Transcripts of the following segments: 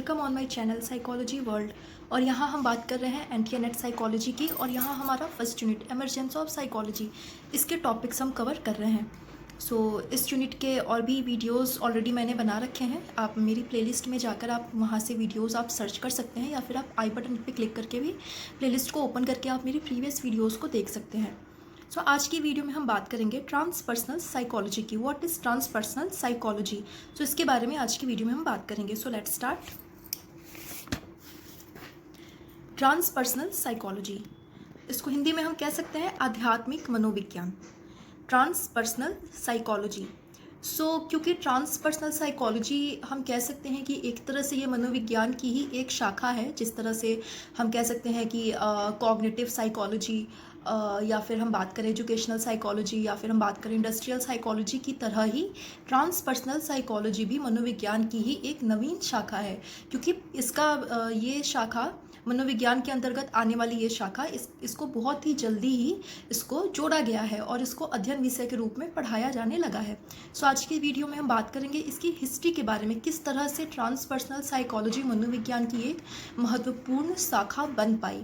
Welcome on my channel psychology world. और यहाँ हम बात कर रहे हैं एंटी नेट साइकोलॉजी की। और यहाँ हमारा first unit emergence of psychology, इसके टॉपिक्स हम कवर कर रहे हैं। इस यूनिट के और भी वीडियोस ऑलरेडी मैंने बना रखे हैं। आप मेरी प्लेलिस्ट में जाकर आप वहाँ से वीडियोस आप सर्च कर सकते हैं, या फिर आप आई बटन पे क्लिक करके भी प्लेलिस्ट को ओपन करके आप मेरी प्रीवियस वीडियोज़ को देख सकते हैं। आज की वीडियो में हम बात करेंगे ट्रांसपर्सनल साइकोलॉजी की। What is transpersonal psychology? इसके बारे में आज की वीडियो में हम बात करेंगे। Let's start. ट्रांसपर्सनल साइकोलॉजी, इसको हिंदी में हम कह सकते हैं आध्यात्मिक मनोविज्ञान। ट्रांसपर्सनल साइकोलॉजी। क्योंकि ट्रांसपर्सनल साइकोलॉजी हम कह सकते हैं कि एक तरह से ये मनोविज्ञान की ही एक शाखा है। जिस तरह से हम कह सकते हैं कि कॉग्निटिव साइकोलॉजी, या फिर हम बात करें एजुकेशनल साइकोलॉजी, या फिर हम बात करें इंडस्ट्रियल साइकोलॉजी की तरह ही ट्रांसपर्सनल साइकोलॉजी भी मनोविज्ञान की ही एक नवीन शाखा है। क्योंकि इसका ये शाखा मनोविज्ञान के अंतर्गत आने वाली ये शाखा इसको बहुत ही जल्दी ही इसको जोड़ा गया है और इसको अध्ययन विषय के रूप में पढ़ाया जाने लगा है। आज की वीडियो में हम बात करेंगे इसकी हिस्ट्री के बारे में, किस तरह से ट्रांसपर्सनल साइकोलॉजी मनोविज्ञान की एक महत्वपूर्ण शाखा बन पाई,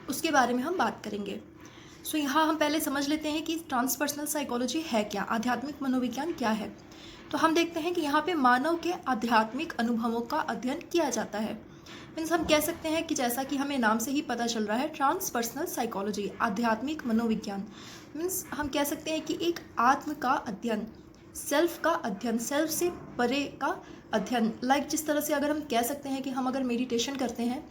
उसके बारे में हम बात करेंगे। यहाँ हम पहले समझ लेते हैं कि ट्रांसपर्सनल साइकोलॉजी है क्या, आध्यात्मिक मनोविज्ञान क्या है। हम देखते हैं कि यहाँ पे मानव के आध्यात्मिक अनुभवों का अध्ययन किया जाता है। मीन्स हम कह सकते हैं कि जैसा कि हमें नाम से ही पता चल रहा है, ट्रांसपर्सनल साइकोलॉजी आध्यात्मिक मनोविज्ञान। मीन्स हम कह सकते हैं कि एक आत्म का अध्ययन, सेल्फ का अध्ययन, सेल्फ से परे का अध्ययन। जिस तरह से अगर हम कह सकते हैं कि हम अगर मेडिटेशन करते हैं,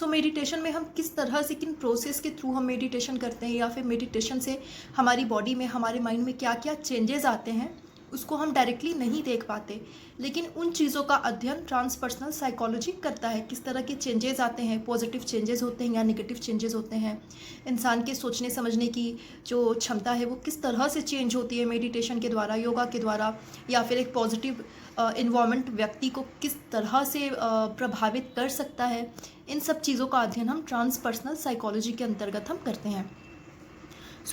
मेडिटेशन में हम किस तरह से, किन प्रोसेस के थ्रू हम मेडिटेशन करते हैं, या फिर मेडिटेशन से हमारी बॉडी में, हमारे माइंड में क्या क्या चेंजेस आते हैं, उसको हम डायरेक्टली नहीं देख पाते। लेकिन उन चीज़ों का अध्ययन ट्रांसपर्सनल साइकोलॉजी करता है। किस तरह के चेंजेस आते हैं, पॉजिटिव चेंजेस होते हैं या नेगेटिव चेंजेस होते हैं, इंसान के सोचने समझने की जो क्षमता है वो किस तरह से चेंज होती है मेडिटेशन के द्वारा, योगा के द्वारा, या फिर एक पॉजिटिव इन्वायरमेंट व्यक्ति को किस तरह से प्रभावित कर सकता है। इन सब चीज़ों का अध्ययन हम ट्रांसपर्सनल साइकोलॉजी के अंतर्गत हम करते हैं।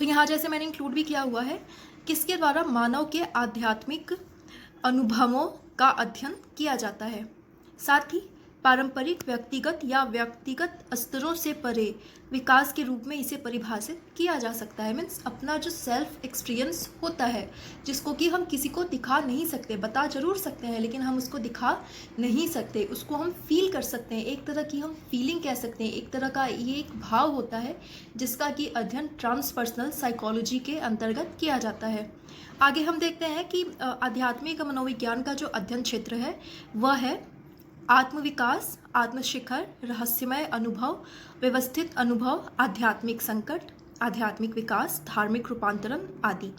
यहाँ जैसे मैंने इंक्लूड भी किया हुआ है, किसके द्वारा मानव के आध्यात्मिक अनुभवों का अध्ययन किया जाता है। साथ ही पारंपरिक व्यक्तिगत या व्यक्तिगत स्तरों से परे विकास के रूप में इसे परिभाषित किया जा सकता है। मीन्स अपना जो सेल्फ एक्सपीरियंस होता है, जिसको कि हम किसी को दिखा नहीं सकते, बता जरूर सकते हैं लेकिन हम उसको दिखा नहीं सकते, उसको हम फील कर सकते हैं। एक तरह की हम फीलिंग कह सकते हैं, एक तरह का ये एक भाव होता है जिसका कि अध्ययन ट्रांसपर्सनल साइकोलॉजी के अंतर्गत किया जाता है। आगे हम देखते हैं कि आध्यात्मिक मनोविज्ञान का जो अध्ययन क्षेत्र है वह है आत्मविकास, आत्मशिखर, रहस्यमय अनुभव, व्यवस्थित अनुभव, आध्यात्मिक संकट, आध्यात्मिक विकास, धार्मिक रूपांतरण आदि।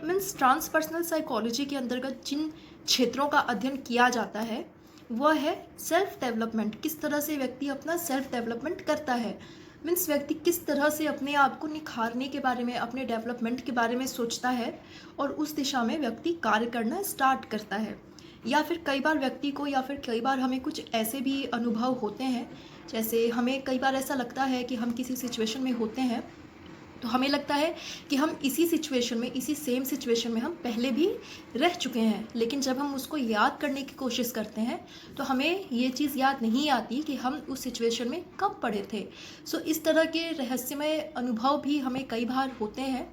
मीन्स ट्रांसपर्सनल साइकोलॉजी के अंतर्गत जिन क्षेत्रों का अध्ययन किया जाता है वह है सेल्फ डेवलपमेंट। किस तरह से व्यक्ति अपना सेल्फ डेवलपमेंट करता है, मीन्स व्यक्ति किस तरह से अपने आप को निखारने के बारे में, अपने डेवलपमेंट के बारे में सोचता है और उस दिशा में व्यक्ति कार्य करना स्टार्ट करता है। या फिर कई बार व्यक्ति को, या फिर कई बार हमें कुछ ऐसे भी अनुभव होते हैं, जैसे हमें कई बार ऐसा लगता है कि हम किसी सिचुएशन में होते हैं तो हमें लगता है कि हम इसी सिचुएशन में, इसी सेम सिचुएशन में हम पहले भी रह चुके हैं। लेकिन जब हम उसको याद करने की कोशिश करते हैं तो हमें ये चीज़ याद नहीं आती कि हम उस सिचुएशन में कब पड़े थे। इस तरह के रहस्यमय अनुभव भी हमें कई बार होते हैं।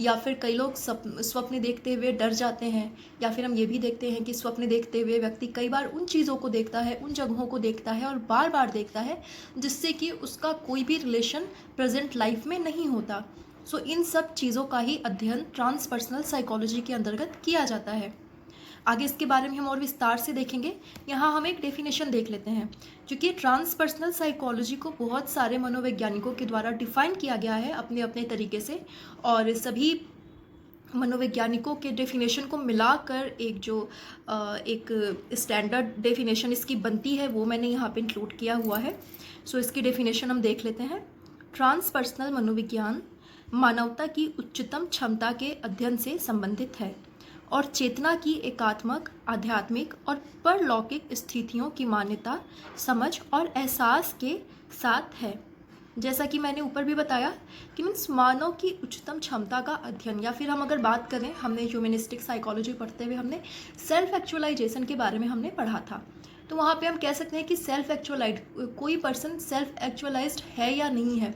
या फिर कई लोग स्वप्न देखते हुए डर जाते हैं, या फिर हम ये भी देखते हैं कि स्वप्न देखते हुए व्यक्ति कई बार उन चीज़ों को देखता है, उन जगहों को देखता है और बार बार देखता है जिससे कि उसका कोई भी रिलेशन प्रेजेंट लाइफ में नहीं होता। इन सब चीज़ों का ही अध्ययन ट्रांसपर्सनल साइकोलॉजी के अंतर्गत किया जाता है। आगे इसके बारे में हम और विस्तार से देखेंगे। यहाँ हम एक डेफिनेशन देख लेते हैं, क्योंकि ट्रांसपर्सनल साइकोलॉजी को बहुत सारे मनोवैज्ञानिकों के द्वारा डिफाइन किया गया है अपने अपने तरीके से, और सभी मनोवैज्ञानिकों के डेफिनेशन को मिलाकर एक जो एक स्टैंडर्ड डेफिनेशन इसकी बनती है वो मैंने यहाँ पे इंक्लूड किया हुआ है। इसकी डेफिनेशन हम देख लेते हैं। ट्रांसपर्सनल मनोविज्ञान मानवता की उच्चतम क्षमता के अध्ययन से संबंधित है और चेतना की एकात्मक, आध्यात्मिक और परलौकिक स्थितियों की मान्यता, समझ और एहसास के साथ है। जैसा कि मैंने ऊपर भी बताया कि मीन्स मानव की उच्चतम क्षमता का अध्ययन, या फिर हम अगर बात करें, हमने ह्यूमनिस्टिक साइकोलॉजी पढ़ते हुए हमने सेल्फ एक्चुअलाइजेशन के बारे में हमने पढ़ा था। तो वहाँ पे हम कह सकते हैं कि सेल्फ एक्चुअलाइज, कोई पर्सन सेल्फ एक्चुअलाइज्ड है या नहीं है,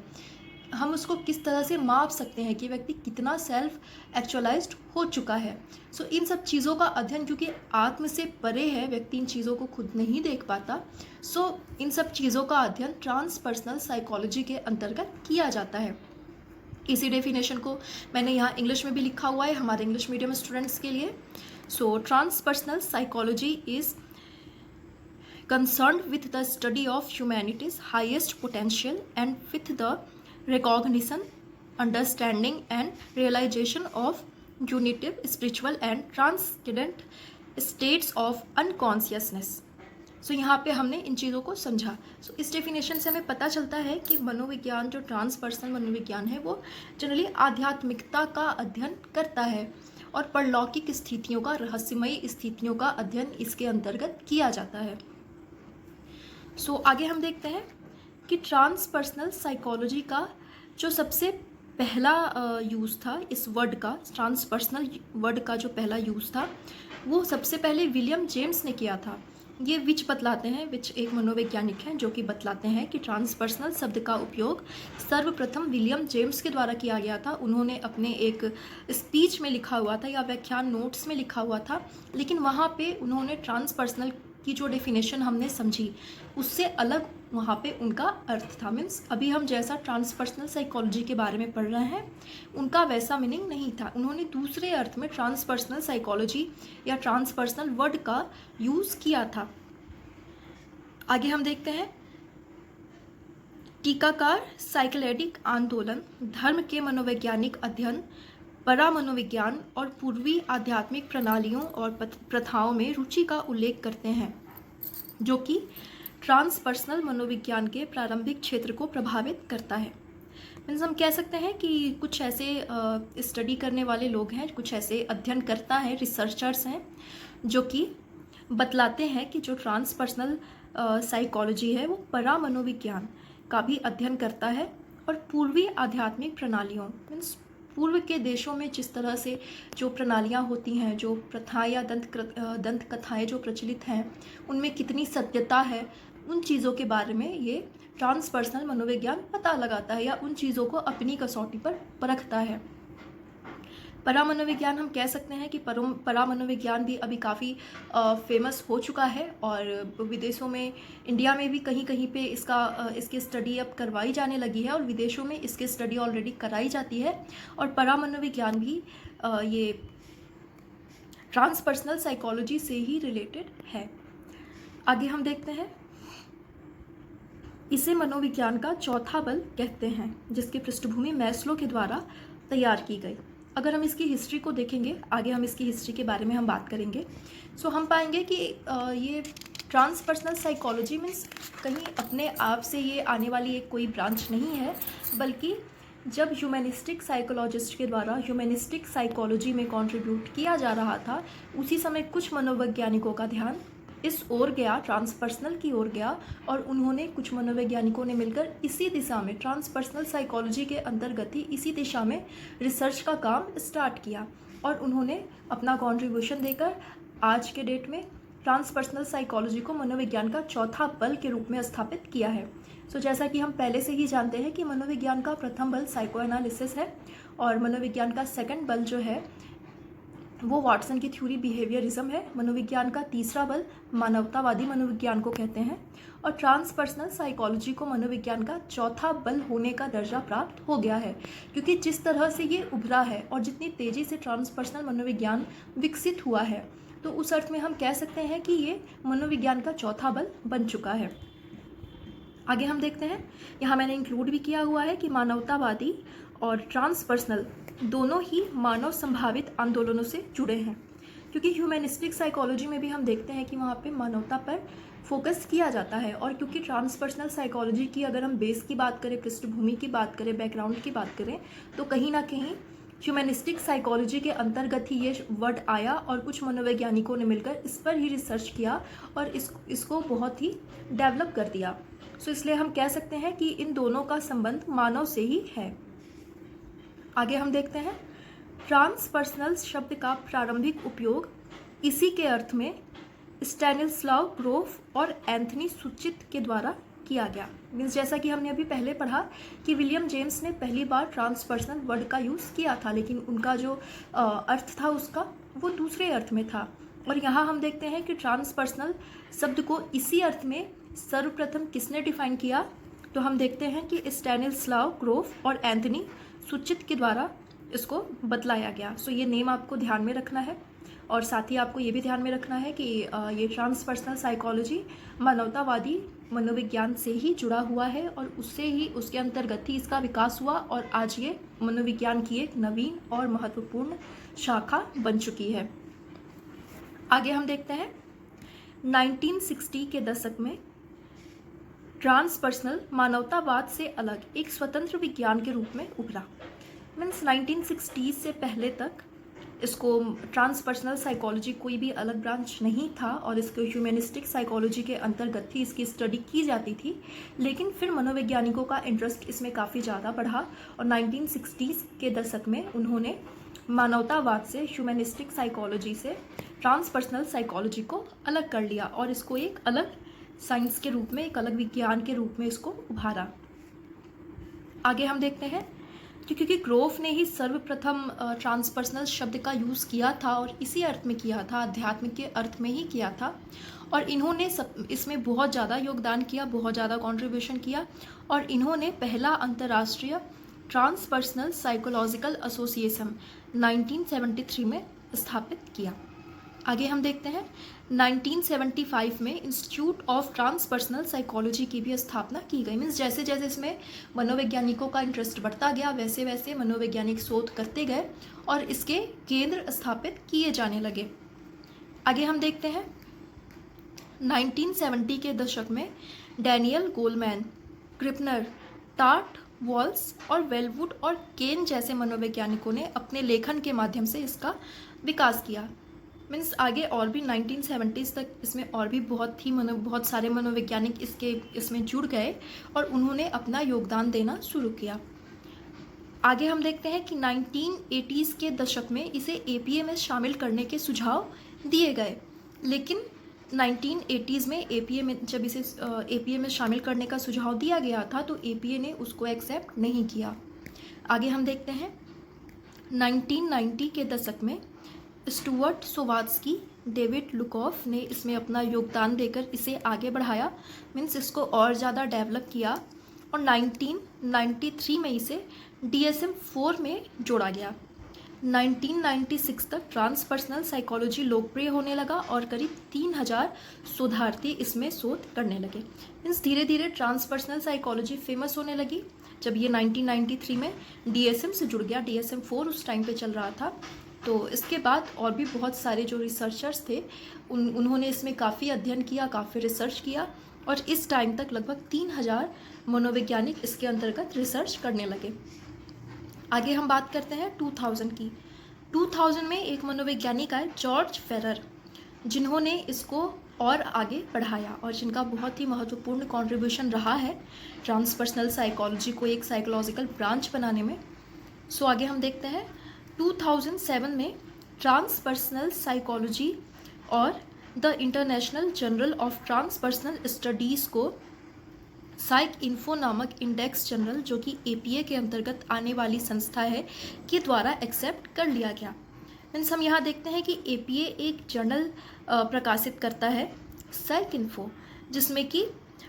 हम उसको किस तरह से माप सकते हैं कि व्यक्ति कितना सेल्फ एक्चुअलाइज्ड हो चुका है। सो इन सब चीज़ों का अध्ययन, क्योंकि आत्म से परे है, व्यक्ति इन चीज़ों को खुद नहीं देख पाता, सो इन सब चीज़ों का अध्ययन ट्रांसपर्सनल साइकोलॉजी के अंतर्गत किया जाता है। इसी डेफिनेशन को मैंने यहाँ इंग्लिश में भी लिखा हुआ है हमारे इंग्लिश मीडियम स्टूडेंट्स के लिए। So transpersonal psychology is concerned with the study of humanity's highest potential and with the recognition, understanding and realization of unitive spiritual and transcendent states of unconsciousness. सो यहाँ पे हमने इन चीज़ों को समझा। सो इस डेफिनेशन से हमें पता चलता है कि मनोविज्ञान, जो ट्रांसपर्सनल मनोविज्ञान है, वो जनरली आध्यात्मिकता का अध्ययन करता है और परलौकिक स्थितियों का, रहस्यमयी स्थितियों का अध्ययन इसके अंतर्गत किया जाता है। सो आगे हम देखते हैं कि ट्रांसपर्सनल साइकोलॉजी का जो सबसे पहला यूज़ था इस वर्ड का, ट्रांसपर्सनल वर्ड का जो पहला यूज़ था, वो सबसे पहले विलियम जेम्स ने किया था। ये विच बतलाते हैं, विच एक मनोवैज्ञानिक हैं जो कि बतलाते हैं कि ट्रांसपर्सनल शब्द का उपयोग सर्वप्रथम विलियम जेम्स के द्वारा किया गया था। उन्होंने अपने एक स्पीच में लिखा हुआ था या व्याख्यान नोट्स में लिखा हुआ था, लेकिन वहाँ पे उन्होंने ट्रांसपर्सनल की जो डेफिनेशन हमने समझी उससे अलग वहाँ पे उनका अर्थ था। मीन्स अभी हम जैसा ट्रांसपर्सनल साइकोलॉजी के बारे में पढ़ रहे हैं उनका वैसा मीनिंग नहीं था। उन्होंने दूसरे अर्थ में ट्रांसपर्सनल साइकोलॉजी या ट्रांसपर्सनल वर्ड का यूज़ किया था। आगे हम देखते हैं, टीकाकार साइकेडेलिक आंदोलन धर्म के मनोवैज्ञानिक अध्ययन, परा मनोविज्ञान और पूर्वी आध्यात्मिक प्रणालियों और प्रथाओं में रुचि का उल्लेख करते हैं, जो कि ट्रांसपर्सनल मनोविज्ञान के प्रारंभिक क्षेत्र को प्रभावित करता है। मीन्स हम कह सकते हैं कि कुछ ऐसे स्टडी करने वाले लोग हैं, कुछ ऐसे अध्ययनकर्ता हैं, रिसर्चर्स हैं, जो कि बतलाते हैं कि जो ट्रांसपर्सनल साइकोलॉजी है वो परा मनोविज्ञान का भी अध्ययन करता है और पूर्वी आध्यात्मिक प्रणालियों, मीन्स पूर्व के देशों में जिस तरह से जो प्रणालियाँ होती हैं, जो प्रथाएं या दंत कथाएँ जो प्रचलित हैं, उनमें कितनी सत्यता है, उन चीज़ों के बारे में ये ट्रांसपर्सनल मनोविज्ञान पता लगाता है या उन चीज़ों को अपनी कसौटी पर परखता है। परा मनोविज्ञान, हम कह सकते हैं कि परा मनोविज्ञान भी अभी काफ़ी फेमस हो चुका है और विदेशों में, इंडिया में भी कहीं कहीं पे इसकी स्टडी अब करवाई जाने लगी है और विदेशों में इसकी स्टडी ऑलरेडी कराई जाती है। और परा मनोविज्ञान भी ये ट्रांसपर्सनल साइकोलॉजी से ही रिलेटेड है। आगे हम देखते हैं, इसे मनोविज्ञान का चौथा बल कहते हैं, जिसकी पृष्ठभूमि मैस्लो के द्वारा तैयार की गई। अगर हम इसकी हिस्ट्री को देखेंगे, आगे हम इसकी हिस्ट्री के बारे में हम बात करेंगे, सो हम पाएंगे कि ये ट्रांसपर्सनल साइकोलॉजी मीन्स कहीं अपने आप से ये आने वाली एक कोई ब्रांच नहीं है, बल्कि जब ह्यूमनिस्टिक साइकोलॉजिस्ट के द्वारा ह्यूमनिस्टिक साइकोलॉजी में कंट्रीब्यूट किया जा रहा था, उसी समय कुछ मनोवैज्ञानिकों का ध्यान इस ओर गया, ट्रांसपर्सनल की ओर गया, और उन्होंने, कुछ मनोवैज्ञानिकों ने मिलकर इसी दिशा में, ट्रांसपर्सनल साइकोलॉजी के अंतर्गत ही इसी दिशा में रिसर्च का काम स्टार्ट किया और उन्होंने अपना कंट्रीब्यूशन देकर आज के डेट में ट्रांसपर्सनल साइकोलॉजी को मनोविज्ञान का चौथा बल के रूप में स्थापित किया है। सो जैसा कि हम पहले से ही जानते हैं कि मनोविज्ञान का प्रथम बल साइको एनालिसिस है और मनोविज्ञान का सेकंड बल जो है वो वाटसन की थ्योरी बिहेवियरिज्म है। मनोविज्ञान का तीसरा बल मानवतावादी मनोविज्ञान को कहते हैं और ट्रांसपर्सनल साइकोलॉजी को मनोविज्ञान का चौथा बल होने का दर्जा प्राप्त हो गया है, क्योंकि जिस तरह से ये उभरा है और जितनी तेज़ी से ट्रांसपर्सनल मनोविज्ञान विकसित हुआ है, तो उस अर्थ में हम कह सकते हैं कि ये मनोविज्ञान का चौथा बल बन चुका है। आगे हम देखते हैं, यहाँ मैंने इंक्लूड भी किया हुआ है कि मानवतावादी और ट्रांसपर्सनल दोनों ही मानव संभावित आंदोलनों से जुड़े हैं, क्योंकि ह्यूमनिस्टिक साइकोलॉजी में भी हम देखते हैं कि वहाँ पे मानवता पर फोकस किया जाता है। और क्योंकि ट्रांसपर्सनल साइकोलॉजी की अगर हम बेस की बात करें, पृष्ठभूमि की बात करें, बैकग्राउंड की बात करें, तो कहीं ना कहीं ह्यूमनिस्टिक साइकोलॉजी के अंतर्गत ही ये वर्ड आया और कुछ मनोवैज्ञानिकों ने मिलकर इस पर ही रिसर्च किया और इसको बहुत ही डेवलप कर दिया। सो इसलिए हम कह सकते हैं कि इन दोनों का संबंध मानव से ही है। आगे हम देखते हैं, ट्रांसपर्सनल शब्द का प्रारंभिक उपयोग इसी के अर्थ में स्टैनिस्लाव ग्रोफ और एंथनी सुचित के द्वारा किया गया। मीन्स जैसा कि हमने अभी पहले पढ़ा कि विलियम जेम्स ने पहली बार ट्रांसपर्सनल वर्ड का यूज़ किया था, लेकिन उनका जो अर्थ था उसका वो दूसरे अर्थ में था। और यहाँ हम देखते हैं कि ट्रांसपर्सनल शब्द को इसी अर्थ में सर्वप्रथम किसने डिफाइन किया, तो हम देखते हैं कि स्टैनिस्लाव ग्रोफ और एंथनी सुचित के द्वारा इसको बतलाया गया। सो ये नेम आपको ध्यान में रखना है, और साथ ही आपको ये भी ध्यान में रखना है कि ये ट्रांसपर्सनल साइकोलॉजी मानवतावादी मनोविज्ञान से ही जुड़ा हुआ है, और उससे ही उसके अंतर्गत ही इसका विकास हुआ, और आज ये मनोविज्ञान की एक नवीन और महत्वपूर्ण शाखा बन चुकी है। आगे हम देखते हैं 1960 के दशक में ट्रांसपर्सनल मानवतावाद से अलग एक स्वतंत्र विज्ञान के रूप में उभरा। मीन्स 1960 से पहले तक इसको ट्रांसपर्सनल साइकोलॉजी कोई भी अलग ब्रांच नहीं था, और इसको ह्यूमनिस्टिक साइकोलॉजी के अंतर्गत ही इसकी स्टडी की जाती थी। लेकिन फिर मनोवैज्ञानिकों का इंटरेस्ट इसमें काफ़ी ज़्यादा बढ़ा, और 1960s के दशक में उन्होंने मानवतावाद से, ह्यूमनिस्टिक साइकोलॉजी से ट्रांसपर्सनल साइकोलॉजी को अलग कर लिया, और इसको एक अलग साइंस के रूप में, एक अलग विज्ञान के रूप में इसको उभारा। आगे हम देखते हैं कि क्योंकि ग्रोफ ने ही सर्वप्रथम ट्रांसपर्सनल शब्द का यूज़ किया था, और इसी अर्थ में किया था, अध्यात्म के अर्थ में ही किया था, और इन्होंने इसमें बहुत ज़्यादा योगदान किया, बहुत ज़्यादा कंट्रीब्यूशन किया, और इन्होंने पहला अंतर्राष्ट्रीय ट्रांसपर्सनल साइकोलॉजिकल एसोसिएशन 1973 में स्थापित किया। आगे हम देखते हैं 1975 में इंस्टीट्यूट ऑफ ट्रांसपर्सनल साइकोलॉजी की भी स्थापना की गई। मीन्स जैसे जैसे इसमें मनोवैज्ञानिकों का इंटरेस्ट बढ़ता गया, वैसे वैसे मनोवैज्ञानिक शोध करते गए और इसके केंद्र स्थापित किए जाने लगे। आगे हम देखते हैं 1970 के दशक में डैनियल गोलमैन, क्रिपनर, टार्ट, वॉल्स और वेलवुड और केन जैसे मनोवैज्ञानिकों ने अपने लेखन के माध्यम से इसका विकास किया। मीन्स आगे और भी 1970s तक इसमें और भी बहुत सारे मनोवैज्ञानिक इसमें जुड़ गए, और उन्होंने अपना योगदान देना शुरू किया। आगे हम देखते हैं कि 1980s के दशक में इसे APA में शामिल करने के सुझाव दिए गए, लेकिन 1980s में APA में जब इसे APA में शामिल करने का सुझाव दिया गया था, तो APA ने उसको एक्सेप्ट नहीं किया। आगे हम देखते हैं 1990 के दशक में स्टुअर्ट सोवात्स्की, डेविड लुकोफ ने इसमें अपना योगदान देकर इसे आगे बढ़ाया, मीन्स इसको और ज़्यादा डेवलप किया, और 1993 में इसे DSM-4 में जोड़ा गया। 1996 तक ट्रांसपर्सनल साइकोलॉजी लोकप्रिय होने लगा, और करीब 3000 शोधार्थी इसमें शोध करने लगे। मीन्स धीरे धीरे ट्रांसपर्सनल साइकोलॉजी फेमस होने लगी। जब ये 1993 में DSM से जुड़ गया, DSM-4 उस टाइम पे चल रहा था, तो इसके बाद और भी बहुत सारे जो रिसर्चर्स थे उन्होंने इसमें काफ़ी अध्ययन किया, काफ़ी रिसर्च किया, और इस टाइम तक लगभग 3000 मनोवैज्ञानिक इसके अंतर्गत रिसर्च करने लगे। आगे हम बात करते हैं 2000 की। 2000 में एक मनोवैज्ञानिक आए, जॉर्ज फेरर, जिन्होंने इसको और आगे बढ़ाया, और जिनका बहुत ही महत्वपूर्ण कंट्रीब्यूशन रहा है ट्रांसपर्सनल साइकोलॉजी को एक साइकोलॉजिकल ब्रांच बनाने में। सो आगे हम देखते हैं 2007 में ट्रांसपर्सनल साइकोलॉजी और the international journal of transpersonal studies को साइक इन्फो नामक इंडेक्स जर्नल, जो कि APA के अंतर्गत आने वाली संस्था है, के द्वारा एक्सेप्ट कर लिया गया। मीन्स हम यहाँ देखते हैं कि APA एक जर्नल प्रकाशित करता है, साइक इन्फो, जिसमें कि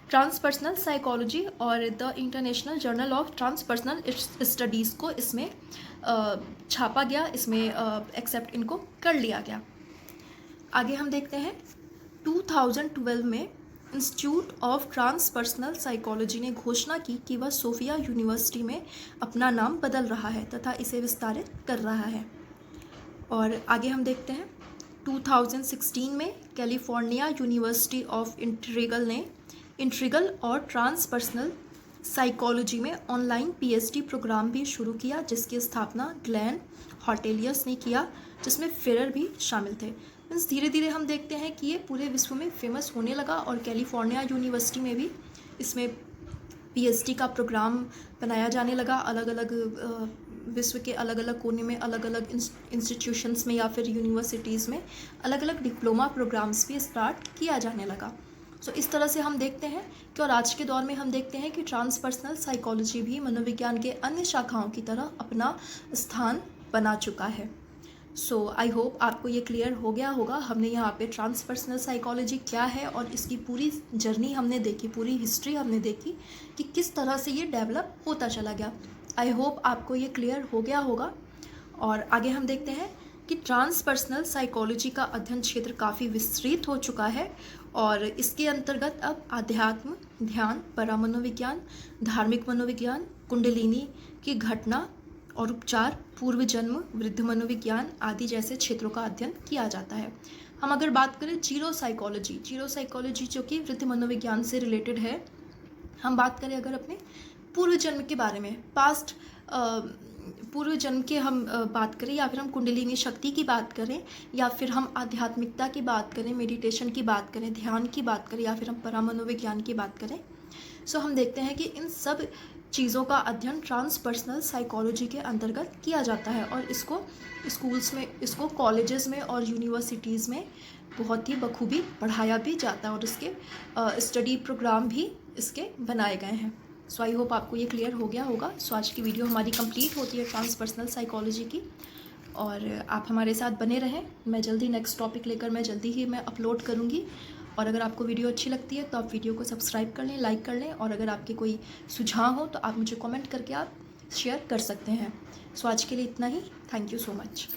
ट्रांसपर्सनल साइकोलॉजी और the international journal of transpersonal studies को इसमें छापा गया, इसमें एक्सेप्ट इनको कर लिया गया। आगे हम देखते हैं 2012 में इंस्टीट्यूट ऑफ ट्रांसपर्सनल साइकोलॉजी ने घोषणा की कि वह सोफिया यूनिवर्सिटी में अपना नाम बदल रहा है तथा इसे विस्तारित कर रहा है। और आगे हम देखते हैं 2016 में कैलिफोर्निया यूनिवर्सिटी ऑफ इंट्रीगल और ट्रांसपर्सनल साइकोलॉजी में ऑनलाइन PhD प्रोग्राम भी शुरू किया, जिसकी स्थापना ग्लेन हॉटेलियस ने किया, जिसमें फेरर भी शामिल थे। मीन्स धीरे धीरे हम देखते हैं कि ये पूरे विश्व में फेमस होने लगा, और कैलिफोर्निया यूनिवर्सिटी में भी इसमें PhD का प्रोग्राम बनाया जाने लगा। अलग अलग विश्व के अलग अलग कोने में अलग अलग इंस्टीट्यूशंस में या फिर यूनिवर्सिटीज़ में अलग अलग डिप्लोमा प्रोग्राम्स भी स्टार्ट किया जाने लगा। सो इस तरह से हम देखते हैं कि, और आज के दौर में हम देखते हैं कि ट्रांसपर्सनल साइकोलॉजी भी मनोविज्ञान के अन्य शाखाओं की तरह अपना स्थान बना चुका है। सो आई होप आपको ये क्लियर हो गया होगा। हमने यहाँ पे ट्रांसपर्सनल साइकोलॉजी क्या है और इसकी पूरी जर्नी हमने देखी, पूरी हिस्ट्री हमने देखी कि किस तरह से ये डेवलप होता चला गया। आई होप आपको ये क्लियर हो गया होगा। और आगे हम देखते हैं कि ट्रांसपर्सनल साइकोलॉजी का अध्ययन क्षेत्र काफ़ी विस्तृत हो चुका है और इसके अंतर्गत अब आध्यात्म, ध्यान, परामनोविज्ञान, धार्मिक मनोविज्ञान, कुंडलिनी की घटना और उपचार, पूर्व जन्म, वृद्ध मनोविज्ञान आदि जैसे क्षेत्रों का अध्ययन किया जाता है। हम अगर बात करें जीरो साइकोलॉजी जो कि वृद्ध मनोविज्ञान से रिलेटेड है, हम बात करें अगर अपने पूर्व जन्म के बारे में, पास्ट पूर्व जन्म के हम बात करें, या फिर हम कुंडलिनी शक्ति की बात करें, या फिर हम आध्यात्मिकता की बात करें, मेडिटेशन की बात करें, ध्यान की बात करें, या फिर हम परामनोविज्ञान की बात करें, सो हम देखते हैं कि इन सब चीज़ों का अध्ययन ट्रांसपर्सनल साइकोलॉजी के अंतर्गत किया जाता है और इसको स्कूल्स में, इसको कॉलेजेस में और यूनिवर्सिटीज़ में बहुत ही बखूबी पढ़ाया भी जाता है और इसके स्टडी प्रोग्राम भी इसके बनाए गए हैं। सो आई होप आपको ये क्लियर हो गया होगा। सो आज की वीडियो हमारी कंप्लीट होती है ट्रांसपर्सनल साइकोलॉजी की, और आप हमारे साथ बने रहें। मैं जल्दी नेक्स्ट टॉपिक लेकर मैं अपलोड करूँगी। और अगर आपको वीडियो अच्छी लगती है तो आप वीडियो को सब्सक्राइब कर लें, लाइक कर लें, और अगर आपके कोई सुझाव हो तो आप मुझे कमेंट करके आप शेयर कर सकते हैं। सो आज के लिए इतना ही। Thank you so much.